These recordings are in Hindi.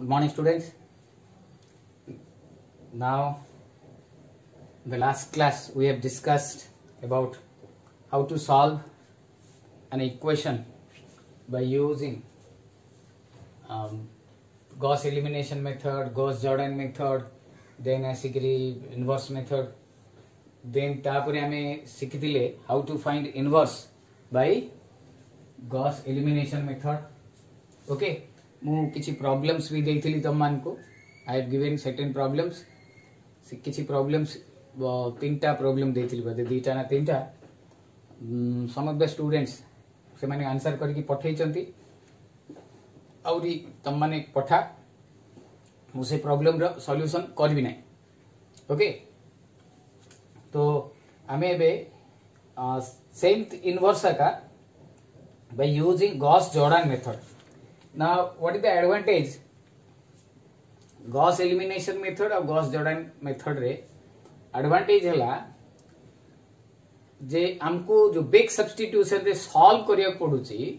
Good morning, students. Now, in the last class, we have discussed about how to solve an equation by using Gauss elimination method, Gauss-Jordan method, then asikri inverse method. Then तापरे हमें सीखिथिले how to find inverse by Gauss elimination method. Okay. मु किछि प्रॉब्लम्स भी देइथिली तम मान को. I have given certain problems. किछि प्रॉब्लम्स तीनटा प्रॉब्लम देइथिली बदे दीटा ना तीनटा. Some of the students से माने आंसर करके पठेइ चंती. औरी तम माने पठा मु से प्रॉब्लम रो सॉल्यूशन करबी नै. ओके. तो हमें बे सेम इनवर्स का by using Gauss-Jordan method. Now, what is the advantage? Gauss elimination method और Gauss-Jordan method रे advantage हला जे हमको जो big substitution रे solve करिया पड़ुची.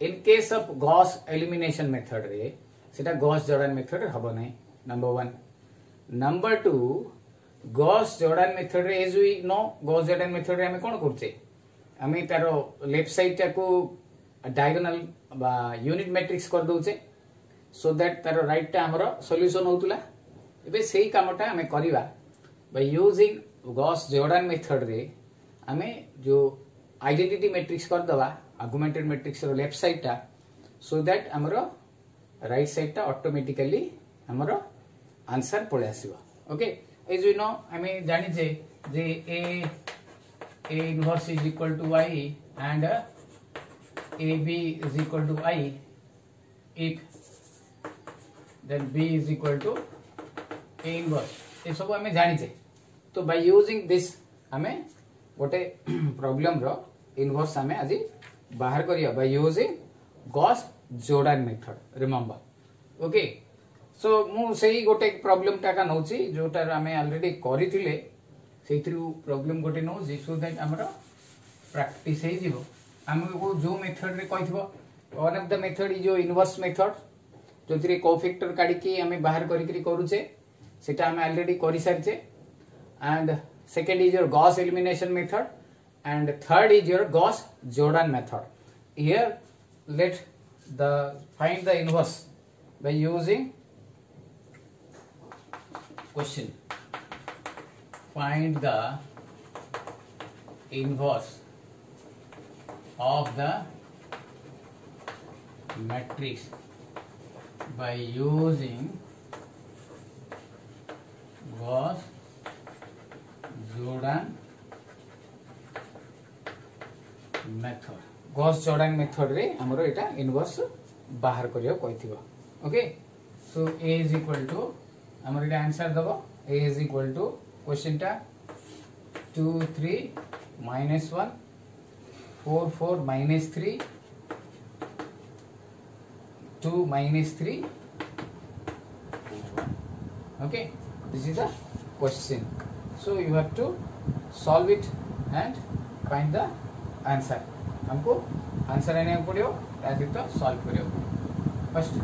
In case of Gauss elimination method रे सेटा Gauss-Jordan method हबो नै. Number 1. Number 2, Gauss-Jordan method रे as we know Gauss-Jordan method रे हमें कौन करछे? हमें तारो लेफ्ट साइड टा को डायगोनल बा यूनिट मैट्रिक्स कर दोचे सो दैट तारो राइट टा हमरो सॉल्यूशन होतुला. एबे सेही कामटा हमें करिवा बाय यूजिंग Gauss-Jordan मेथड रे. हमें जो आइडेंटिटी मैट्रिक्स कर दवा augmented matrix row left side टा सो दैट हमरो राइट साइड टा ऑटोमेटिकली हमरो आंसर पळे आसीबो. ओके. एज वी नो हमें जानि जे ए inverse is equal to y and AB is equal to I if then B is equal to A inverse. ये सब हमें जानी चाहिए. तो by using this हमें गोटे प्रॉब्लम रो इनवर्स हमें आज बाहर करिया by using Gauss-Jordan method. Remember. Okay. So मु सेही गोटे प्रॉब्लम टा का नउची जोटा हमें ऑलरेडी करिथिले से प्रॉब्लम गोटे नो सो दैट हमरो प्रैक्टिस हे जीवो. हमको जो मेथड रे कहिथबो one of the method is जो इनवर्स मेथड जोथिरे कोफैक्टर काढी के हमें बाहर करी करूचे सेटा हमें ऑलरेडी करि सारचे. And second is your Gauss elimination method and third is your Gauss-Jordan method. Here let the find the inverse by using question. Find the inverse of the matrix by using Gauss-Jordan method. Gauss-Jordan method रे हमरो एटा इनवर्स बाहर करियो कहिथिबो. Okay. So A is equal to हमरो एटा आंसर दबो. A is equal to question टा 2 3 minus 1 4 4 minus 3 2 minus 3 okay. This is the question. So you have to solve it and find the answer. हमको आंसर आने को पड़ियो ताकि तो सॉल्व करियो. First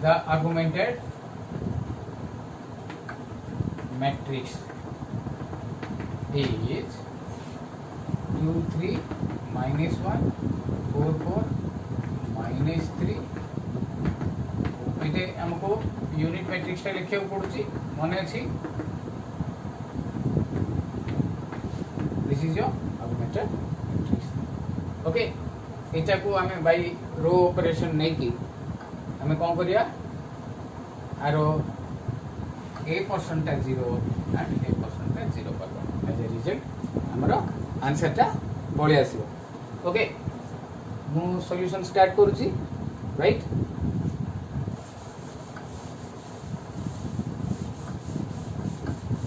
the argumented matrix is 2 3 minus 1 4 4 minus 3. एटे हमको यूनिट मैट्रिक्स टा लिखियो पड़ुची मने अछि. This is your augmented matrix. Okay. एटा को हमें बाय रो ऑपरेशन नै की हमें कोन करिया आरो A% 0 and A% 0 पर एज ए रिजल्ट हमरो आंसर टा पळे आसीबो. ओके. मु सॉल्यूशन स्टार्ट करूची. राइट.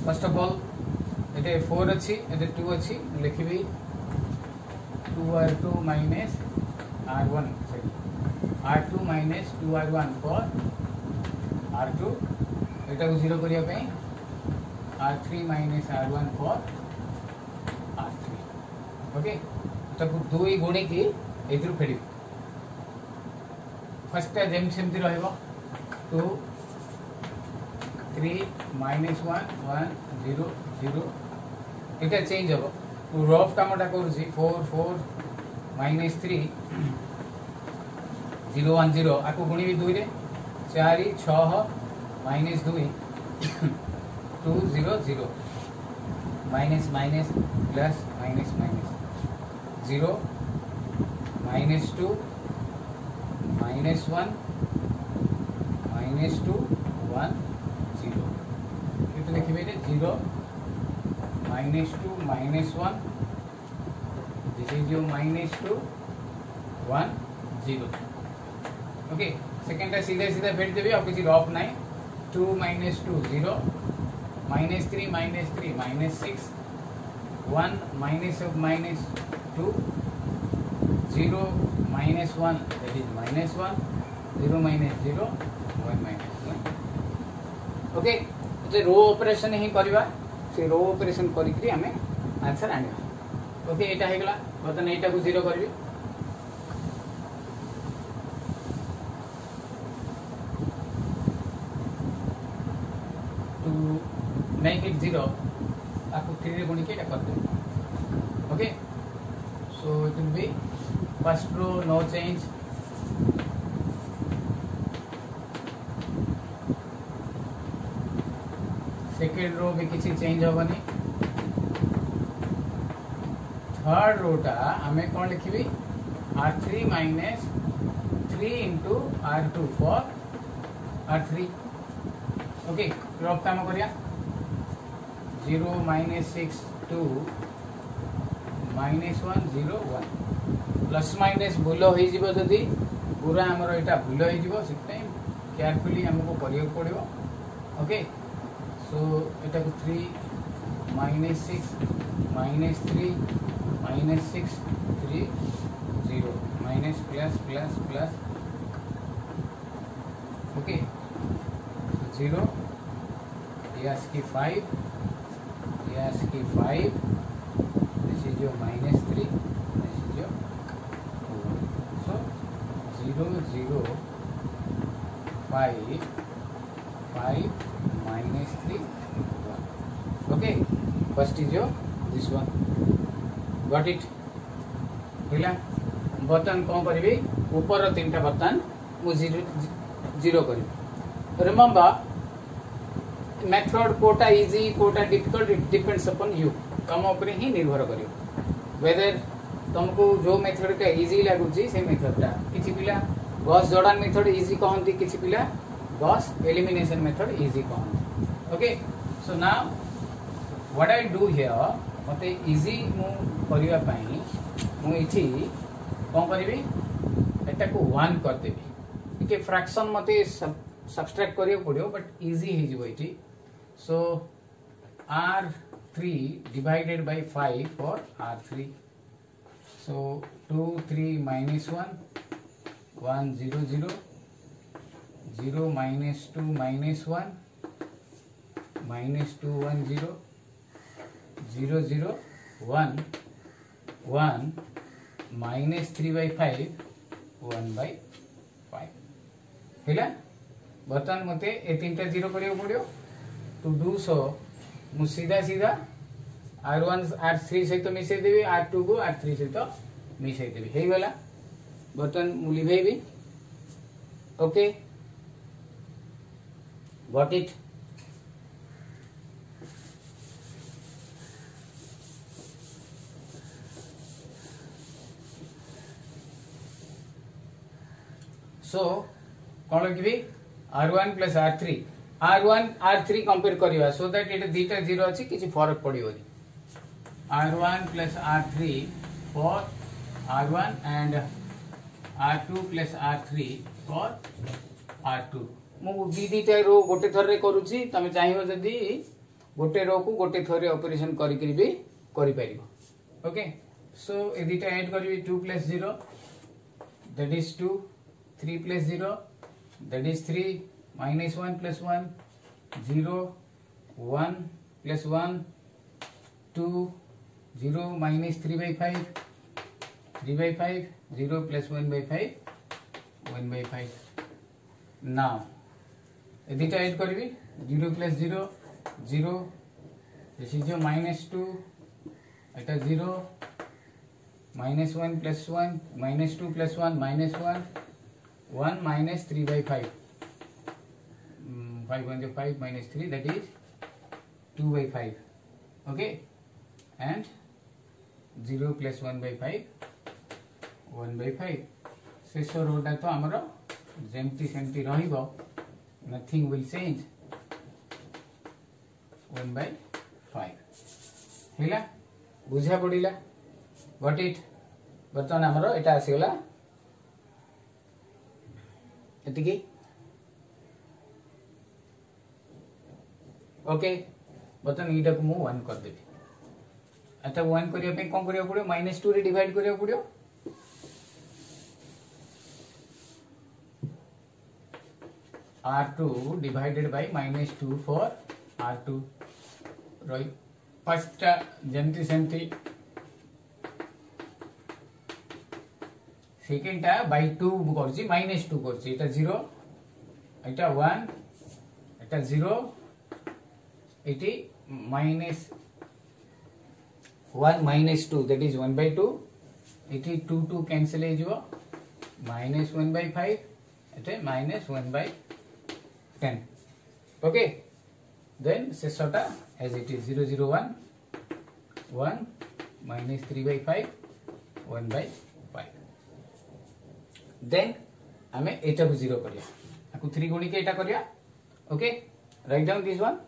फर्स्ट ऑफ ऑल एटे 4 अछि एटे 2 अछि लिखिबी 2r2 minus r1 r2 minus 2r1 for r2 एटा को 0 करिया पे r3 minus r1 for r3. Okay. एटा को 2 गुणे की एथरु फेडी फर्स्ट जेम सेमती रहिबो 2 3 -1 1 0 0 एटा चेंज हो रफ कामटा करूची 4 4 -3 0 1 0 आको गुणी भी 2 रे 4 6 -2 2 0 0 minus minus plus minus minus 0 -2 -1 -2 1 0 कितने लिखिबे 0 -2 -1 this is your -2 1 0 okay second सीधा सीधा फेट देबे और किसी रफ नाही 2 -2 0 -3 -3 -6 1 -2 0 -1 that is -1 0 -0 1 -1 okay J row operation ही करबा से रो ऑपरेशन करिकरी हमें आंसर आनिबा ओके एटा हे गला बतन एटा को 0 करबी make it 0 आपको 3 रे गुणी के एटा कर दे okay so it will be first row no change second row भी किसी चेंज होबनी थर्ड रोटा हमें कौन लिखी R3 minus 3 into R2 for R3 okay rough काम करिया 0 -6 2 -1 0 1 प्लस माइनस भूल हो जिवो जदी पूरा हमर एटा भूल हो जिवो सिटै केयरफुली हमको करियो पड़िबो ओके सो एटा को 3 -6 -3 -6 3 0 minus plus plus plus okay 0 yes की 5 yes की 5 this is your -3 this is your 4 so 0 0 5 5 -3 1 okay first is your this one got it हिला बटन कौन करी ऊपर 3टा बटन मु 0 करी रिमेंबर मेथड कोटा इजी कोटा difficult it depends upon you तुम ऊपर ही निर्भर करियो वेदर तुमको जो मेथड का इजी लागुची से मेथडटा किछि पिला गॉस जॉर्डन मेथड इजी कहंती किछि पिला गॉस एलिमिनेशन मेथड इजी कहंती okay so now what I do here मते इजी मु करिवा पई मु इछि कोन करबी एटा को 1 कर देबी इके फ्रैक्शन मते सब्सट्रैक्ट करियो पड़ियो बट इजी हे जिवो इछि so R3 divided by 5 for R3 so 2 3 -1 1 0 0 0 -2 -1 -2 1 0 0 0 1 1 -3 by 5 1 by 5 हेला बर्तमान मते ए 3टा 0 करियो पड़ियो टू डू सो मु सीधा सीधा R1 R3 सहित मिसै देबी R2 को R3 सहित मिसै देबी हे गला बटन मु लिभेबी ओके गॉट इट सो कौन लिखबी R1 plus R3 R1 R3 compare करिवा सो दैट इट दीटा 0 अछि किछि फरक पड़ियोनी R1 plus R3 for R1 and R2 plus R3 for R2 मु दीटा रो गोटे थर रे करूची तमे चाहिबो जदी गोटे रो को गोटे थर रे ऑपरेशन करि करि भी करि परिबो ओके सो ए दीटा ऐड करबी 2 plus 0 that is 2 3 plus 0 that is 3 -1 plus 1 0 1 plus 1 2 0 -3 by 5 3 by 5 0 plus 1 by 5 1 by 5 now ए दुटा ऐड करबी 0 plus 0 0 this is your -2 Etah 0 -1 plus 1 -2 plus 1 -1 1 minus 3 by 5 5 1 5 minus 3 that is 2 by 5 okay and 0 plus 1 by 5 1 by 5 शेष रोटा तो आमर जेमती सेमती रहिबो nothing will change 1 by 5 हैला बुझा पड़िला गॉट इट बर्तमान आमर एटा आसीगला एतिकी ओके बर्तमान एटा को मु 1 कर देबी एटा 1 करिया पे कोन करिया पड़ियो -2 रे डिवाइड करिया पड़ियो R2 divided by -2 for R2 रही फर्स्ट जेमती सेमती सेकेंड टा by 2 करछि -2 करछि एटा 0 एटा 1 एटा 0 एटी -1 -2 that is 1 by 2 एटी 2 2 कैंसिल हे जिवो -1 by 5 Ete -1 by 10 okay then sesota as it is 0 0 1 1 minus 3 by 5 1 by 5 then हमें एटा को 0 करिया आकु 3 गुणी के एटा करिया okay write down this one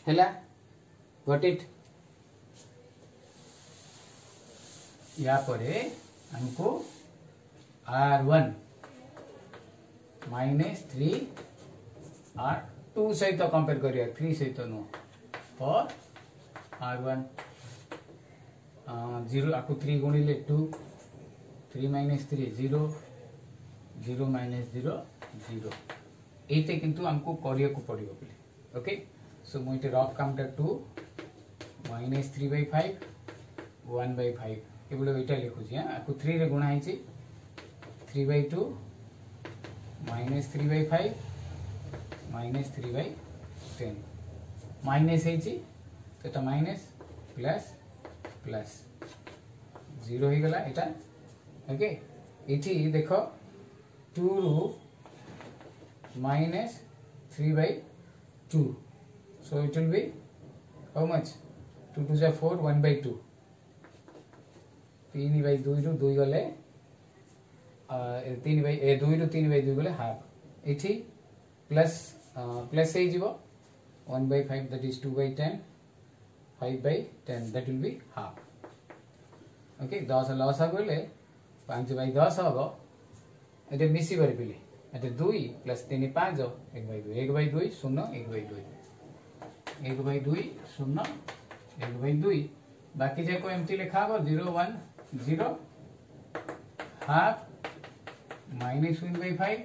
हैला got it या परे हमको R1 -3 R2 सहित कंपेयर करिया 3 सहित नो और R1 0 आकु 3 गुणिले 2 3 - 3 0 0 - 0 0 एते किंतु हमको करिया को पड़ियो बोले ओके सो मोइटे रफ काउंटर 2 -3 by 5 1 by 5 केवल एटा लिखुची हां आकु 3 रे गुणा हिची 3 by 2 -3 by 5 -3 by 10 माइनस हिची तो ता माइनस प्लस प्लस 0 ही गला एटा ओके इठी देखो 2 रू -3 by 2 so it will be how much 2 2 is 4 1 by 2 3 by 2 रू 2 गले 3 by 2 रू 3 by 2 गले हाफ एठी प्लस प्लस हे जीवो 1 by 5 that is 2 by 10 5 by 10 that will be half okay 10 loss आ गले 5 by 10 होबो एते मिसी बरे पिले एते 2 plus 3 5 1 by 2 1 by 2 0 1 by 2 1 by 2 0 1 by 2 बाकी जे को एमटी लिखा हो 0 1 0 half -1 by 5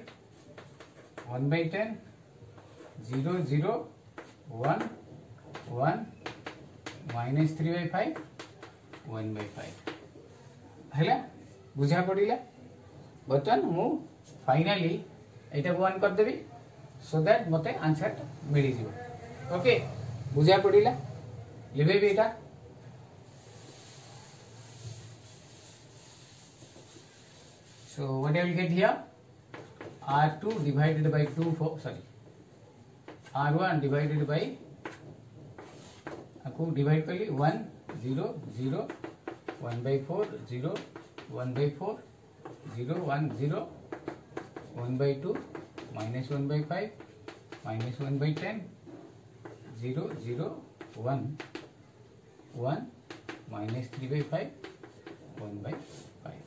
1 by 10 0 0 1 1 -3 by 5 1 by 5 हैला बुझा पड़िला बर्तन मु फाइनली एटा को 1 कर देबी सो दैट मते आंसर मिली जिवो ओके बुझा पड़िला लिबे बेटा so what I will get here R2 divided by 2 for sorry R1 divided by आपको डिवाइड कर ली 1 0 0 1 by 4 0 1 by 4 0 1 0 1 by 2 -1 by 5 -1 by 10 0 0 1 1 -3 by 5 1 by 5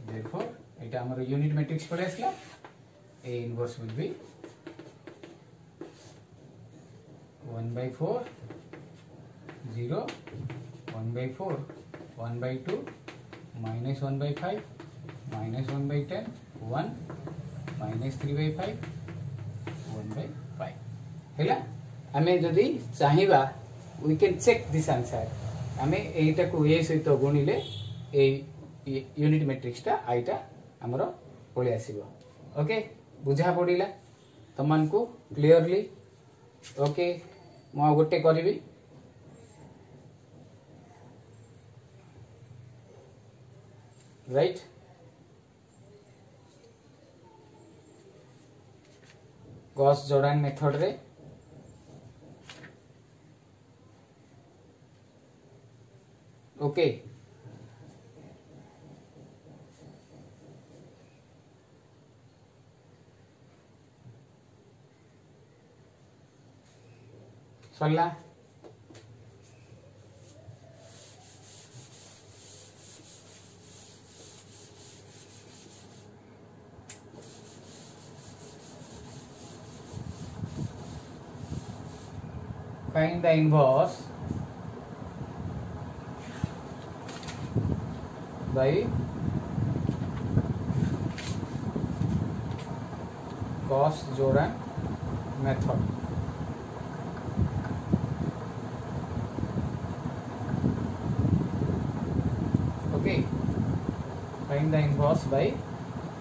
therefore एटा हमर यूनिट मैट्रिक्स पड़े आसला A inverse will be 1 by 4 0 1 by 4 1 by 2 -1 by 5 -1 by 10 1 -3 by 5 1 by 5 हैला हमें जदी चाहिबा we can check this answer आम यहीटा को ए सहित गुणिले यूनिट मैट्रिक्स टा आईटा आमर पलि आसीबो ओके बुझा पड़िला तमन को क्लियरली ओके मु गोटे करबी राइट गॉस जॉर्डन मेथड रे okay Sarla find the inverse by Gauss Jordan method. Okay, find the inverse by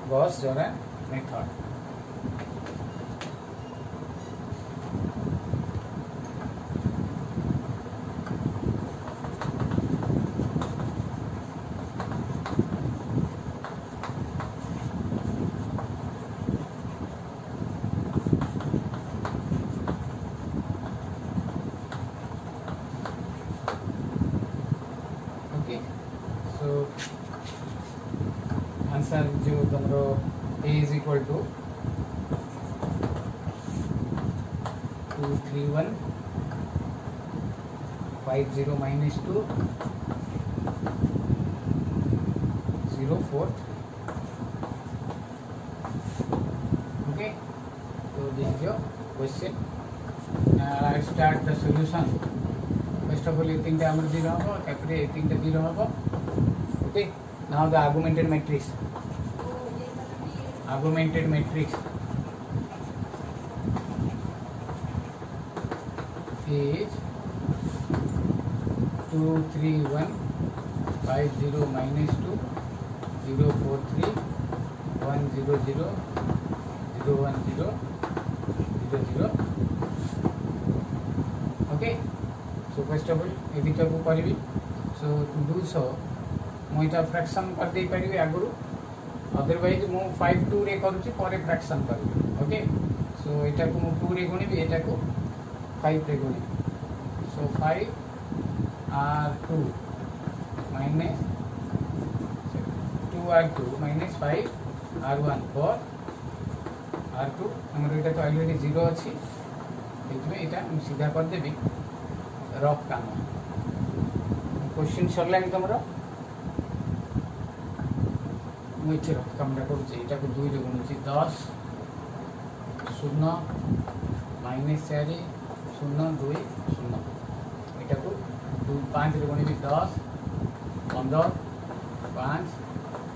Gauss Jordan method. Answer जो तुमरो a is equal to 23150 minus 2 04 okay so this is your question I start the solution first of all you think the amar 0 hobo capre you think the 0 hobo okay now the augmented matrix is 23150 minus 2 043 100 010 00 okay so first of all ए दुटा को करबी so to do so मु इटा फ्रैक्शन कर दे परिबी आगुरु अदरवाइज मु 5 2 रे करूची परे फ्रैक्शन करबी ओके सो एटा को मु 2 रे गुणिबी एटा को 5 रे गुणिबी सो 5 r2 minus 2r2 minus 5 r1 for r2 हमर एटा तो ऑलरेडी 0 अछि एतमे एटा हम सीधा कर देबी रफ काम क्वेश्चन सरला तमरो मुझे रफ कामटा करुँचा को 2 रे गुणुची 10 0 माइनस 4 0 2 0 यहाँ को 5 रे गुणिबी 10 15 5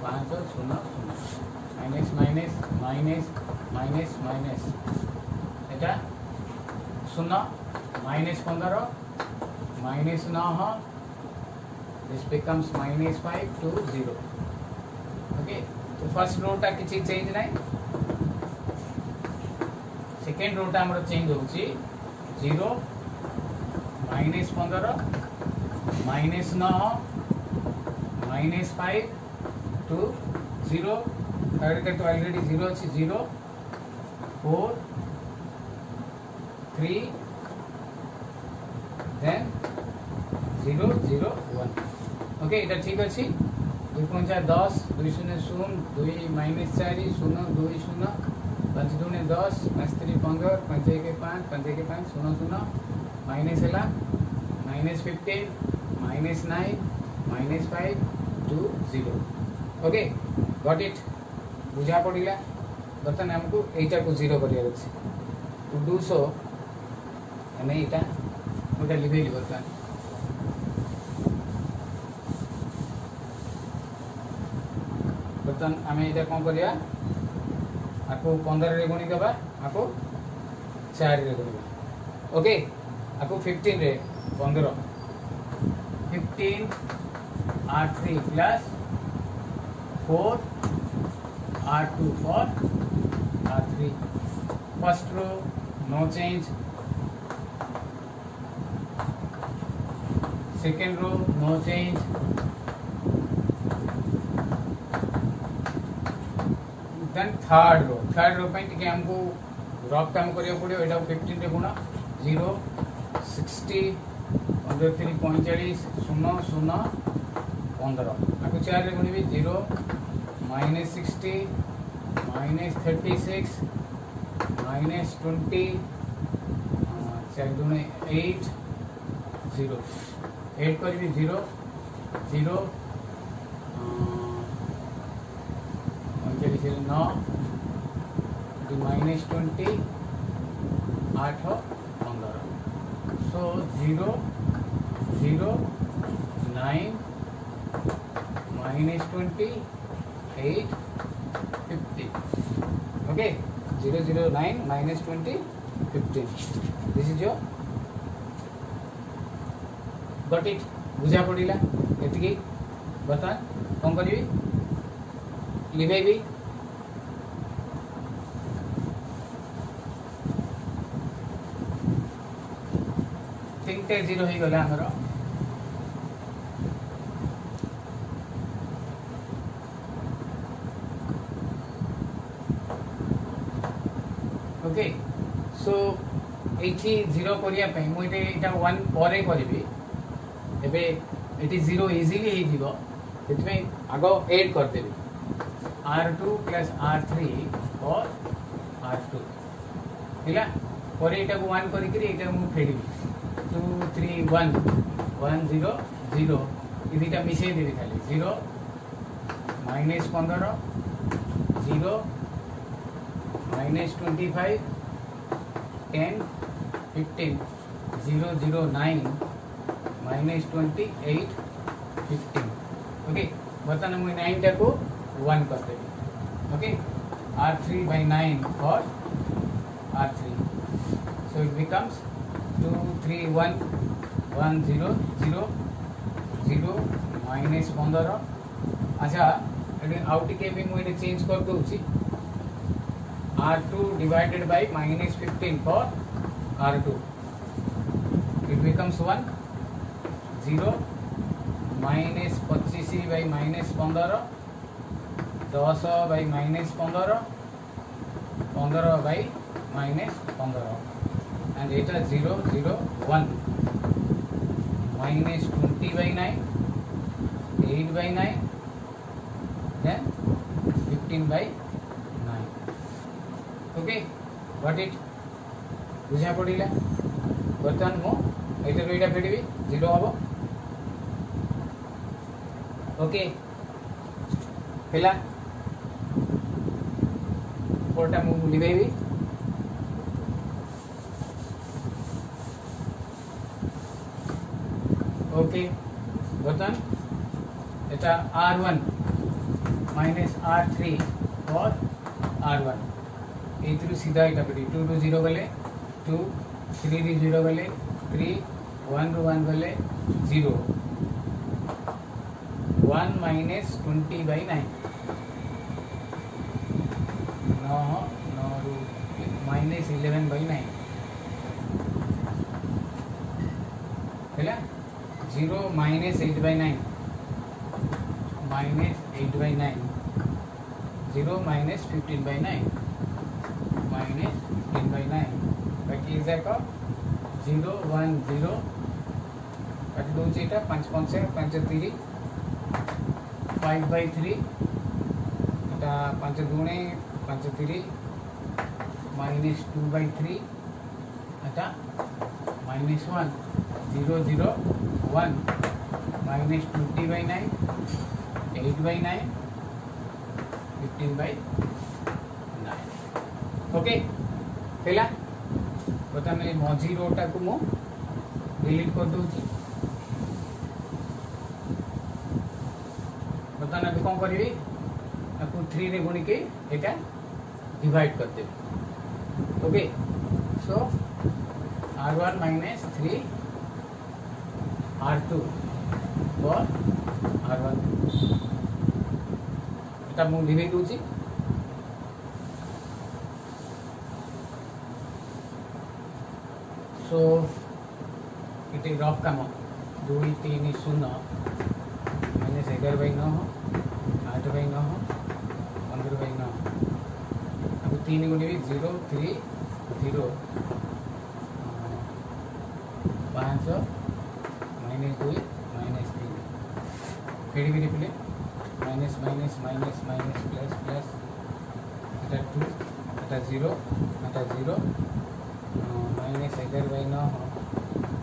5 0 0 minus minus minus minus minus Etah 0 minus 15 minus 9 this becomes minus 5 to 0 okay तो फर्स्ट रोटा किसी चेंज नहीं सेकेंड रोटा हमर चेंज होची 0 minus 15 minus 9 minus 5 to 0 third का तो ऑलरेडी 0 अछि 0 4 3 देन 0 0 1 ओके इटा ठीक अछि 2 5 10 2 0 0 2 माइनस 4 0 2 0 5 2 10 5 3 15 5 1 5 5 1 5 0 0 माइनस है minus 15 minus 9 minus 5 to 0 okay got it बुझा पड़ा बर्तमान हमको एटा को 0 करिया अछि टू डू सो हमें एटा मोटा लिखेली बर्तमान बर्तमान आम ये कौन करिया आपको 15 रे गुणी देबा आपको 4 रे गुणी ओके आपको 15 रे 15 15 R3 plus 4 R2 for R3. First row no change, second row no change, then third row पे टिके हमको रफ काम करिया पड़ियो एटा 15 रे गुणा 0 60 15 3 45 0 0 15 आको 4 रे गुणिबी 0 minus 60 minus 36 minus 20 4 दुने 8 0 8 करिबी 0 0 9 minus 20 8 15 so 0 0 9 minus 20 8 50 okay 0 0 9 minus 20 15 this is your got it बुझा पड़िला एतिकी बर्तमान कौन करी लिखेबी तीनटे 0 हो गला हमर ओके सो एठी 0 करिया पे मु एटा 1 परे करबी एबे एटी 0 इजीली हे जीवो सेतमे आगो ऐड कर देबी R2 plus R3 और R2 हिला परे एटा को 1 करी करी एटा मु फेडीबी 2 3 1 1 0 0 इदिटा मिसे देबी खाली 0 minus 15 0 minus 25 10 15 0 0 9 minus 28 15 ओके बर्तमान मु 9 टा को 1 कर देबी okay R3 by 9 for R3 so it becomes 2 3 1 1 0 0 0 minus 15 अच्छा एडी आउट के भी मु एडी चेंज कर दोछि R2 divided by minus 15 for R2 it becomes 1 0 minus 25 by minus 15 10 by minus 15 15 by minus 15 and it is 0 0 1 minus 20 by 9 8 by 9 then 15 by 9 okay got it बुझा पड़िला बर्तमान मु एटा एटा फेडीबी 0 हबो ओके पिला कोटा मु लिबेबी ओके बर्तमान एटा R1 minus R3 और R1 एथरु सीधा एटा पेडी 2 to 0 गले 2 3 री 0 गले 3 1 ru 1 गले 0 1 minus 20 by 9 no ru minus 11 by 9 हैला 0 minus 8 by 9 minus 8 by 9 0 minus 15 by 9 minus 15 by 9 बाकी इज का 0 1 0 काटी दो एटा 5 5 5 3 5 by 3 Etah 5 दुणे 5 3 minus 2 by 3 Etah minus 1 0 0 1 minus 20 by 9 8 by 9 15 by 9 okay पहला बता मैं मझी रोटा को मो डिलीट कर दूची बता ना कौन करी आपको 3 रे गुणी के एटा डिवाइड कर दे okay so R1 minus 3 R2 for R1 এটা মু লিখে দউছি সো it is rough काम 2 3 0 minus 11/9 8/9 15/9 अब 3 गुणे 0 3 0 5 minus 2 minus 3 फिर भी replay minus minus minus minus plus plus এটা 2 এটা 0 এটা 0 minus 11/9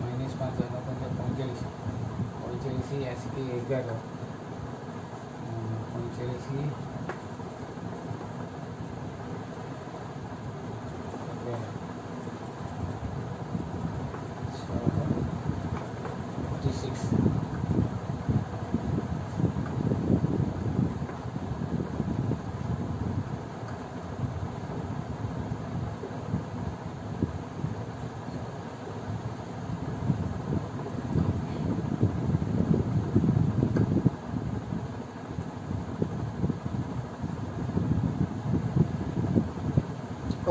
minus 5 45 ऐसे 11 45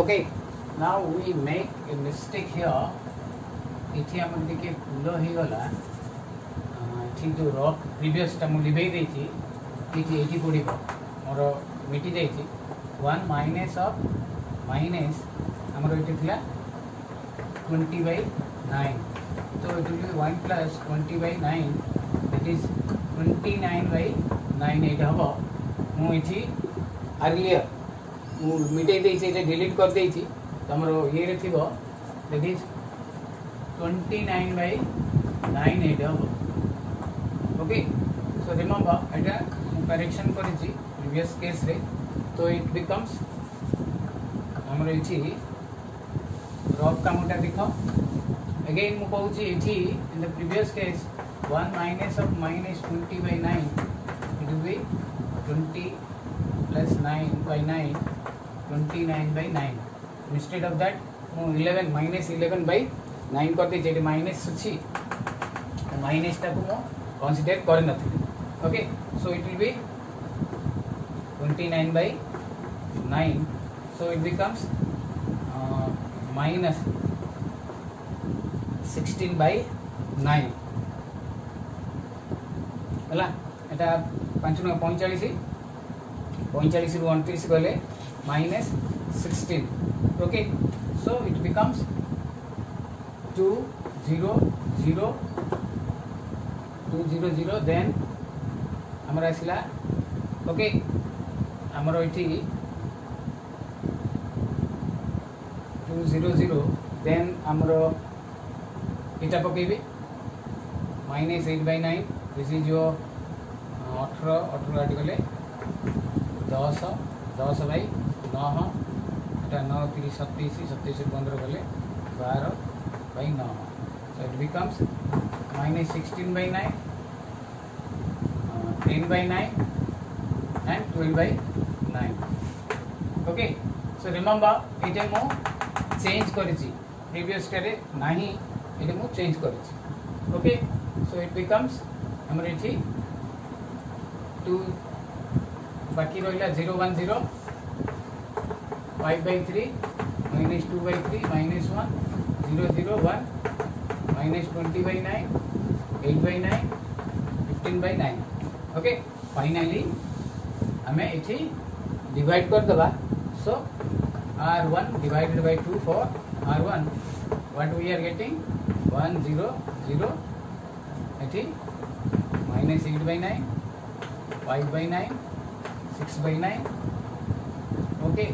Okay, now we make a mistake here. इथे हम देखिए पूरा ही गला ठीक जो रॉक प्रीवियस टा मु लिबे देछि इथे 80 पड़ी मोर मिटी जाई छी 1 माइनस ऑफ माइनस हमर इथे थिला 20/9 तो it will B 1 plus 20/9 that is 29/9 एटा हबो मु इथि अर्लियर मु मिटे देछि जे डिलीट कर देछि तो हमर ये रे थिबो दैट इज 29/9 एटा हबो ओके सो रिमेंबर एटा करेक्शन करिछि प्रीवियस केस रे तो इट बिकम्स हमर इछि रॉक कामटा देखो अगेन मु कहूछि इछि in the previous case 1 minus of minus 20/9 it will be 20 plus 9/9 29/9 instead of that 11 minus 11/9 कर दे जेडी माइनस अछि माइनस ता को कंसीडर कर नथि okay so it will be 29/9 so it becomes minus 16/9 हला एटा 5 नु 45 45 रु 29 गले minus 16 okay so it becomes 2 0 0 2 0 0 then हमरा आसिला ओके हमरो इठी 2 0 0 then हमरो इटा पकेबे minus 8/9 this is your 18 आट गले 10 10/9 এটা 9 3 27 27 15 गले 12/9 so it becomes minus 16/9 10/9 and 12/9 okay so remember एटा मो चेंज करिछि प्रीवियस करे नाही एटा मो change करिछि okay so it becomes हमर इठी 2 बाकी रहिला 0 1 0 5/3 minus 2/3 minus 1 0 0 1 minus 20/9 8/9 15/9 okay finally हमें इठी डिवाइड कर दबा so r1 divided by 2 for r1 what we are getting 1 0 0 इठी minus 8/9 5/9 6/9 okay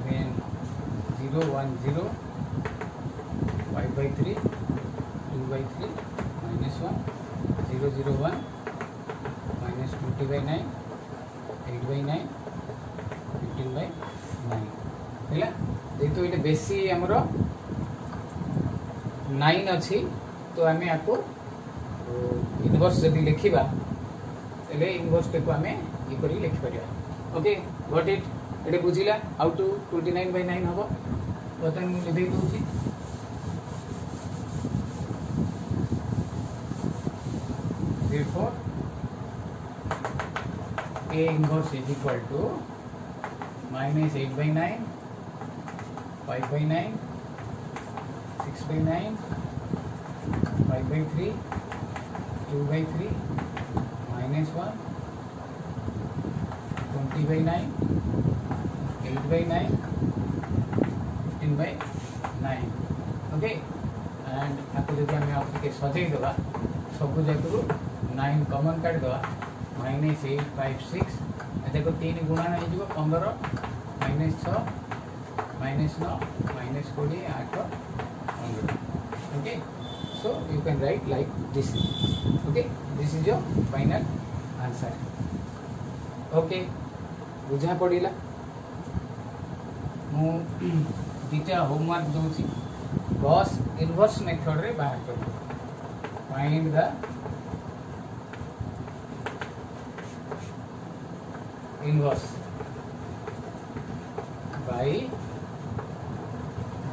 then 0 1 0 5/3 2/3 minus 1 0 0 1 minus 20/9 8/9 15/9 हैला जेतु इटे बेसी हमरो 9 अछि तो हमें आपको इनवर्स जदी लिखिबा तले इनवर्स पे को हमें ये करी लिखि परिया ओके गॉट इट एटे बुझिला हाउ टू 29/9 हबो बतन लिखै दोछि therefore A inverse is equal to minus 8/9 5/9 6/9 5/3 2/3 minus 1 20/9 8/9 15/9 okay and आपको जब हमें आपके सजाई देवा सब जाक 9 कॉमन काट देवा माइनस 8 5 6 देखो 3 गुणा नहीं जो 15 minus 6 minus 9 minus 20 8 15 okay so you can write like this okay this is your final answer okay बुझा पड़िला मु दीटा होमवर्क दोछि गॉस इनवर्स मेथड रे बाहर कर find the inverse by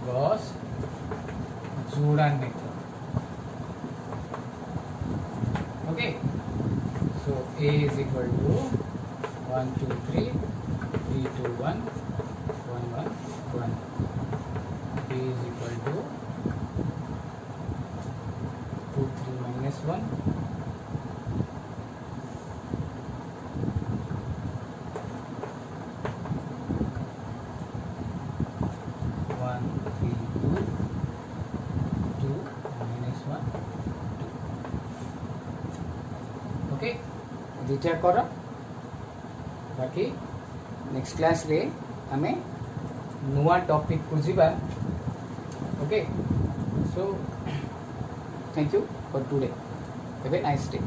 Gauss जोड़न method okay so A is equal to 1 2 3 3 2 1 1 1 1 B is equal to 2 3 minus 1 1 3 2 2 minus 1 okay दुटा कर बाकी नेक्स्ट क्लास रे हमें नुआ टॉपिक को जीवा okay so thank you for today have a nice day